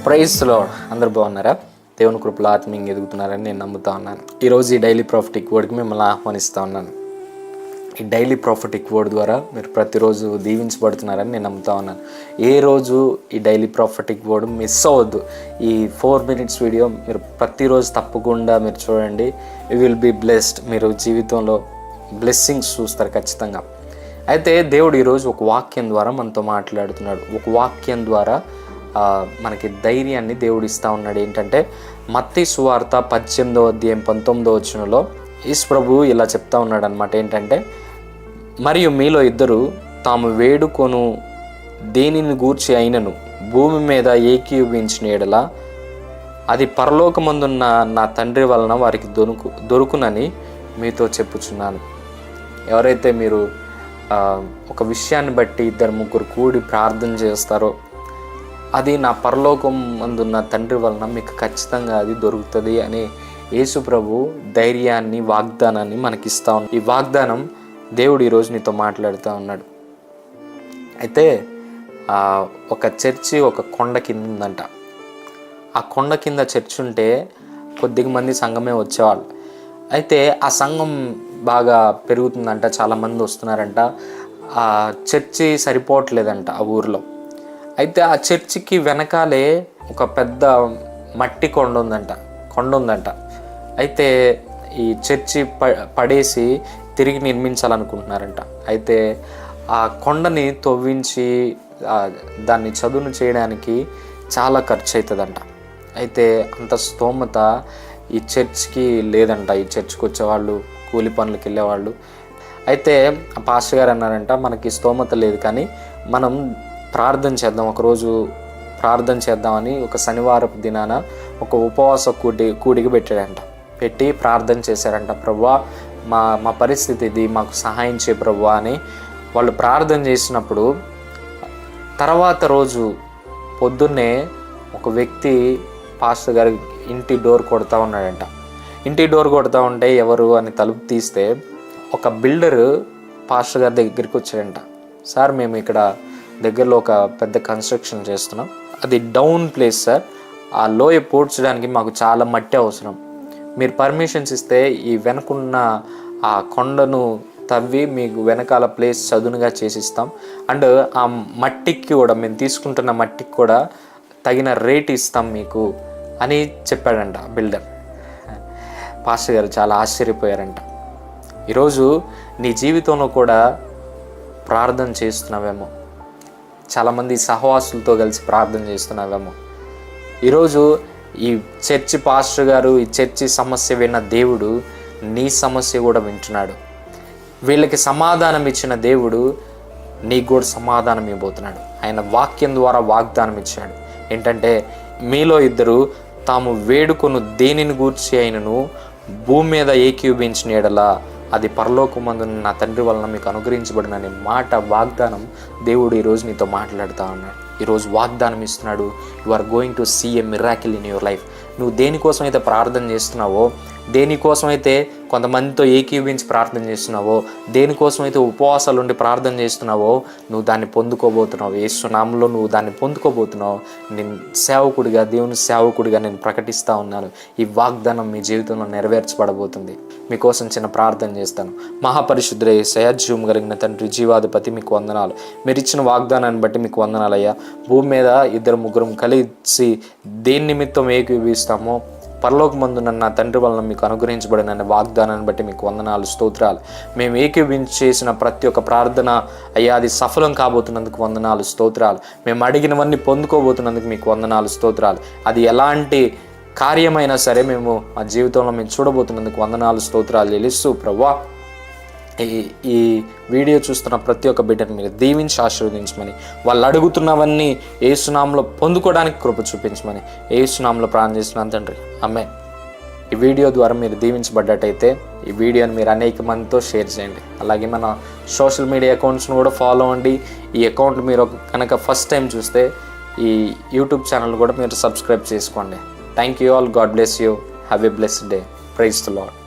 Praise lord. అందరు బాగున్నారా? దేవుని కృపలో ఆత్మీయంగా ఎదుగుతున్నారని నేను నమ్ముతా ఉన్నాను. ఈరోజు ఈ డైలీ ప్రాఫిటిక్ వర్డ్కి మిమ్మల్ని ఆహ్వానిస్తూ ఉన్నాను. ఈ డైలీ ప్రాఫిటిక్ వర్డ్ ద్వారా మీరు ప్రతిరోజు దీవించబడుతున్నారని నేను నమ్ముతా ఉన్నాను. ఏ రోజు ఈ డైలీ ప్రాఫిటిక్ వర్డ్ మిస్ అవ్వద్దు. ఈ 4 minutes వీడియో మీరు ప్రతిరోజు తప్పకుండా మీరు చూడండి. You will be blessed. మీరు జీవితంలో బ్లెస్సింగ్స్ చూస్తారు ఖచ్చితంగా. అయితే దేవుడు ఈరోజు ఒక వాక్యం ద్వారా మనతో మాట్లాడుతున్నాడు. ఒక వాక్యం ద్వారా మనకి ధైర్యాన్ని దేవుడు ఇస్తూ ఉన్నాడు. ఏంటంటే మత్తయి సువార్త 18వ అధ్యాయం 19వ వచనంలో యేసు ప్రభువు ఇలా చెప్తా ఉన్నాడు అనమాట. ఏంటంటే, మరియు మీలో ఇద్దరు తాము వేడుకొను దేనిని గూర్చి అయినను భూమి మీద ఏకీభవించిన యెడల అది పరలోకమందున్న నా తండ్రి వలన వారికి దొరుకునని మీతో చెప్పుచున్నాను. ఎవరైతే మీరు ఒక విషయాన్ని బట్టి 2-3 కూడి ప్రార్థన చేస్తారో అది నా పరలోకం అందున్న తండ్రి వలన మీకు ఖచ్చితంగా అది దొరుకుతుంది అని యేసు ప్రభు ధైర్యాన్ని, వాగ్దానాన్ని మనకి ఇస్తా ఉన్నాడు. ఈ వాగ్దానం దేవుడు ఈరోజు నీతో మాట్లాడుతూ ఉన్నాడు. అయితే ఒక చర్చి ఒక కొండ కింద ఉందంట. ఆ కొండ కింద చర్చి ఉంటే కొద్దిగా మంది సంఘమే వచ్చేవాళ్ళు. అయితే ఆ సంఘం బాగా పెరుగుతుందంట, చాలామంది వస్తున్నారంట. ఆ చర్చి సరిపోవట్లేదంట ఆ ఊరిలో. అయితే ఆ చర్చికి వెనకాలే ఒక పెద్ద మట్టి కొండ ఉందంట. అయితే ఈ చర్చి పడేసి తిరిగి నిర్మించాలనుకుంటున్నారంట. అయితే ఆ కొండని తవ్వించి దాన్ని చదును చేయడానికి చాలా ఖర్చు అవుతుందంట. అయితే అంత స్తోమత ఈ చర్చ్కి లేదంట. ఈ చర్చ్కి వచ్చేవాళ్ళు, కూలి పనులకు వెళ్ళేవాళ్ళు. అయితే ఆ పాస్టర్ గారు అన్నారంట, మనకి స్తోమత లేదు కానీ మనం ప్రార్థన చేద్దాం, ఒకరోజు ప్రార్థన చేద్దామని ఒక శనివారపు దినాన ఒక ఉపవాస కూడికి పెట్టాడంట. పెట్టి ప్రార్థన చేశారంట. ప్రభువా, మా పరిస్థితి ఇది, మాకు సహాయం చేయ ప్రభువా అని వాళ్ళు ప్రార్థన చేసినప్పుడు తర్వాత రోజు పొద్దున్నే ఒక వ్యక్తి పాస్టర్ గారి ఇంటి డోర్ కొడతా ఉన్నాడంట. ఇంటి డోర్ కొడతా ఉంటే ఎవరు అని తలుపు తీస్తే ఒక బిల్డరు పాస్టర్ గారి దగ్గరికి వచ్చాడంట. సార్, మేము ఇక్కడ దగ్గరలో ఒక పెద్ద కన్స్ట్రక్షన్ చేస్తున్నాం, అది డౌన్ ప్లేస్ సార్, ఆ లోయ పూడ్చడానికి మాకు చాలా మట్టి అవసరం, మీరు పర్మిషన్స్ ఇస్తే ఈ వెనకున్న ఆ కొండను తవ్వి మీకు వెనకాల ప్లేస్ చదునుగా చేసిస్తాం, అండ్ ఆ మట్టికి కూడా, మేము తీసుకుంటున్న మట్టికి కూడా తగిన రేట్ ఇస్తాం మీకు అని చెప్పాడంట బిల్డర్. పాస్టర్ గారు చాలా ఆశ్చర్యపోయారంట. ఈరోజు నీ జీవితంలో కూడా ప్రార్థన చేస్తున్నావేమో, చాలామంది సహవాసులతో కలిసి ప్రార్థన చేస్తున్నావేమో. ఈరోజు ఈ చర్చి పాస్టర్ గారు ఈ చర్చి సమస్య విన్న దేవుడు నీ సమస్య కూడా వింటున్నాడు. వీళ్ళకి సమాధానం ఇచ్చిన దేవుడు నీకు కూడా సమాధానం ఇవ్వబోతున్నాడు. ఆయన వాక్యం ద్వారా వాగ్దానం ఇచ్చాడు. ఏంటంటే, మీలో ఇద్దరు తాము వేడుకొను దేనిని గూర్చి అయినను భూమి మీద ఏకీభవించిన యెడల అది పరలోకమందున్న నా తండ్రి వలన మీకు అనుగ్రహించబడిన అనే మాట, వాగ్దానం దేవుడు ఈరోజు నీతో మాట్లాడుతూ ఉన్నాడు. ఈరోజు వాగ్దానం ఇస్తున్నాడు. You are going to see a miracle in your life. నువ్వు దేనికోసం అయితే ప్రార్థన చేస్తున్నావో, దేనికోసమైతే కొంతమందితో ఏకీభవించి ప్రార్థన చేస్తున్నావో, దేనికోసమైతే ఉపవాసాలు ఉండి ప్రార్థన చేస్తున్నావో, నువ్వు దాన్ని పొందుకోబోతున్నావు. యేసు నామములో నువ్వు దాన్ని పొందుకోబోతున్నావు. నేను సేవకుడిగా, దేవుని సేవకుడిగా నేను ప్రకటిస్తూ ఉన్నాను. ఈ వాగ్దానం మీ జీవితంలో నెరవేర్చబడబోతుంది. మీకోసం చిన్న ప్రార్థన చేస్తాను. మహాపరిశుద్ధుడైన యేసయ్యా, జీవము కలిగిన తండ్రి, జీవాధిపతి, మీకు వందనాలు. మీరు ఇచ్చిన వాగ్దానాన్ని బట్టి మీకు వందనాలయ్యా. భూమి మీద 2-3 కలిసి దేని నిమిత్తం ఏకీభవిస్తామో పరలోకమందున్న నా తండ్రి వలన మీకు అనుగ్రహించబడిన వాగ్దానాన్ని బట్టి మీకు వందనాలు, స్తోత్రాలు. మేము ఏకీభవించి చేసిన ప్రతి ఒక్క ప్రార్థన అయ్యా అది సఫలం కాబోతున్నందుకు వందనాలు, స్తోత్రాలు. మేము అడిగినవన్నీ పొందుకోబోతున్నందుకు మీకు వందనాలు, స్తోత్రాలు. అది ఎలాంటి కార్యమైనా సరే మేము మా జీవితంలో మేము చూడబోతున్నందుకు వందనాలు, స్తోత్రాలు చెల్లిస్తూ ప్రభువా, ఈ వీడియో చూస్తున్న ప్రతి ఒక్క బిడ్డను మీరు దీవించి ఆశీర్వదించమని, వాళ్ళు అడుగుతున్నవన్నీ యేసు నామములో పొందుకోవడానికి కృప చూపించమని యేసు నామములో ప్రార్థన చేస్తున్నాను తండ్రి, ఆమేన్. ఈ వీడియో ద్వారా మీరు దీవించబడ్డట్టయితే ఈ వీడియోని మీరు అనేక మందితో షేర్ చేయండి. అలాగే మన సోషల్ మీడియా అకౌంట్స్ను కూడా ఫాలో అవ్వండి. ఈ అకౌంట్ మీరు కనుక ఫస్ట్ టైం చూస్తే ఈ యూట్యూబ్ ఛానల్ కూడా మీరు సబ్స్క్రైబ్ చేసుకోండి. Thank you all. God bless you. Have a blessed day. Praise the lord.